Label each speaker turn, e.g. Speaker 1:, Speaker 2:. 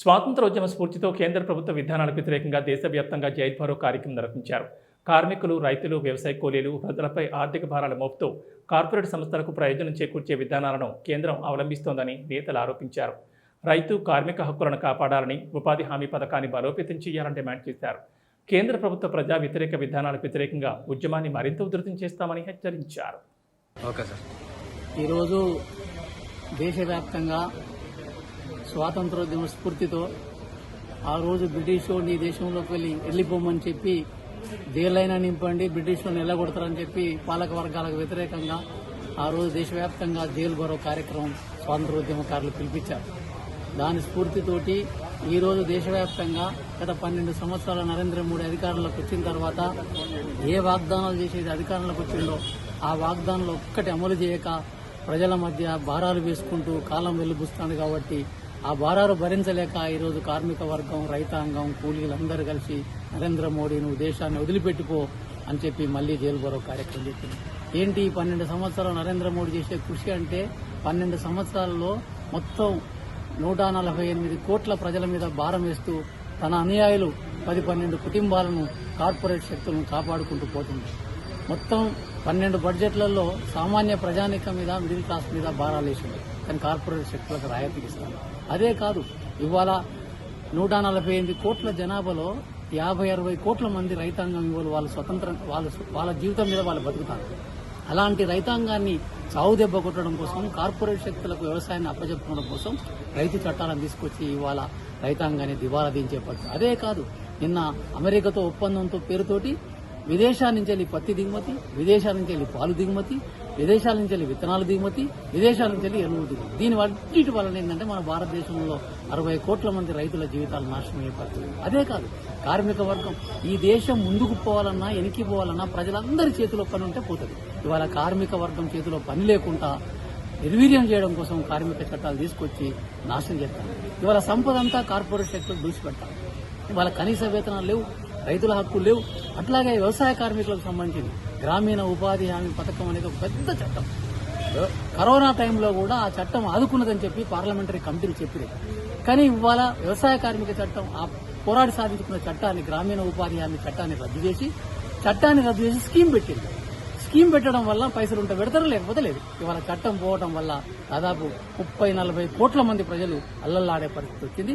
Speaker 1: స్వాతంత్రోద్యమ స్ఫూర్తితో కేంద్ర ప్రభుత్వ విధానాలకు వ్యతిరేకంగా దేశవ్యాప్తంగా జైల్ భరో కార్యక్రమం నిర్వహించారు. కార్మికులు, రైతులు, వ్యవసాయ కూలీలు, ప్రజలపై ఆర్థిక భారాలు మోపుతూ కార్పొరేట్ సంస్థలకు ప్రయోజనం చేకూర్చే విధానాలను కేంద్రం అవలంబిస్తోందని నేతలు ఆరోపించారు. రైతు, కార్మిక హక్కులను కాపాడాలని, ఉపాధి హామీ పథకాన్ని బలోపేతం చేయాలని డిమాండ్ చేశారు. కేంద్ర ప్రభుత్వ ప్రజా వ్యతిరేక విధానాలకు వ్యతిరేకంగా ఉద్యమాన్ని మరింత ఉధృతం చేస్తామని హెచ్చరించారు.
Speaker 2: ఈరోజు దేశవ్యాప్తంగా స్వాతంత్రోద్యమ స్ఫూర్తితో ఆ రోజు బ్రిటిష్ నీ దేశంలోకి వెళ్ళిపోమని చెప్పి దేర్లైనా నింపండి, బ్రిటిష్ ఎల్లగొడతారని చెప్పి పాలక వర్గాలకు వ్యతిరేకంగా ఆ రోజు దేశవ్యాప్తంగా జైలు భరో కార్యక్రమం స్వాతంత్రోద్యమకారులు పిలిపించారు. దాని స్ఫూర్తితోటి ఈరోజు దేశవ్యాప్తంగా గత 12 సంవత్సరాల నరేంద్ర మోడీ అధికారంలోకి వచ్చిన తర్వాత ఏ వాగ్దానాలు చేసేది అధికారంలోకి వచ్చిందో ఆ వాగ్దానాలు ఒక్కటి అమలు చేయక ప్రజల మధ్య భారాలు వేసుకుంటూ కాలం వెలుబుస్తుంది. కాబట్టి ఆ భారాలు భరించలేక ఈరోజు కార్మిక వర్గం, రైతాంగం, కూలీలందరూ కలిసి నరేంద్ర మోడీ నువ్వు దేశాన్ని వదిలిపెట్టిపో అని చెప్పి మళ్లీ జైలు భరో కార్యక్రమం చెప్పింది. ఏంటి 12 సంవత్సరాలు నరేంద్ర మోడీ చేసే కృషి అంటే 12 సంవత్సరాల్లో మొత్తం 148 కోట్ల ప్రజల మీద భారం వేస్తూ తన అనుయాయులు 10-12 కుటుంబాలను కార్పొరేట్ శక్తులను కాపాడుకుంటూ పోతుంది. మొత్తం 12 బడ్జెట్లలో సామాన్య ప్రజానికం మీద, మిడిల్ క్లాస్ మీద భారాలు వేసింది, కానీ కార్పొరేట్ శక్తులకు రాయితీలు ఇస్తాను. అదే కాదు, ఇవాళ 148 కోట్ల జనాభాలో 50-60 కోట్ల మంది రైతాంగం ఇవాళ వాళ్ళ స్వతంత్రం వాళ్ళ జీవితం మీద వాళ్ళు బతుకుతారు. అలాంటి రైతాంగాన్ని చావు దెబ్బ కొట్టడం కోసం, కార్పొరేట్ శక్తులకు వ్యవసాయాన్ని అప్పచెప్పడం కోసం రైతు చట్టాలను తీసుకొచ్చి ఇవాళ రైతాంగాన్ని దివాలా దించే పడుతుంది. అదే కాదు, నిన్న అమెరికాతో ఒప్పందంతో పేరుతోటి విదేశాల నుంచి వెళ్ళి పత్తి దిగుమతి, విదేశాల నుంచి వెళ్ళి పాలు దిగుమతి, విదేశాల నుంచి వెళ్ళి విత్తనాలు దిగుమతి, విదేశాల నుంచి వెళ్ళి ఎరువులు దిగుమతి. దీని వలన ఏంటంటే మన భారతదేశంలో 60 కోట్ల మంది రైతుల జీవితాలు నాశనం అయిపోతుంది. అదే కాదు, కార్మిక వర్గం ఈ దేశం ముందుకు పోవాలన్నా వెనక్కి పోవాలన్నా ప్రజలందరి చేతిలో పని ఉంటే పోతుంది. ఇవాళ కార్మిక వర్గం చేతిలో పని లేకుండా నిర్వీర్యం చేయడం కోసం కార్మిక చట్టాలు తీసుకొచ్చి నాశనం చేస్తాం. ఇవాళ సంపద అంతా కార్పొరేట్ శక్తులు దూసిపెట్టాలి. ఇవాళ కనీస వేతనాలు లేవు, రైతుల హక్కులు లేవు. అట్లాగే వ్యవసాయ కార్మికులకు సంబంధించి గ్రామీణ ఉపాధి హామీ పథకం అనేది ఒక పెద్ద చట్టం. కరోనా టైంలో కూడా ఆ చట్టం ఆదుకున్నదని చెప్పి పార్లమెంటరీ కమిటీలు చెప్పింది. కానీ ఇవాళ వ్యవసాయ కార్మిక చట్టం ఆ పోరాడి సాధించుకున్న చట్టాన్ని, గ్రామీణ ఉపాధి హామీ చట్టాన్ని రద్దు చేసి స్కీమ్ పెట్టింది. స్కీమ్ పెట్టడం వల్ల పైసలు ఉంటే పెడతారు, లేకపోతే లేదు. ఇవాళ చట్టం పోవడం వల్ల దాదాపు 30-40 కోట్ల మంది ప్రజలు అల్లల్లాడే పరిస్థితి వచ్చింది.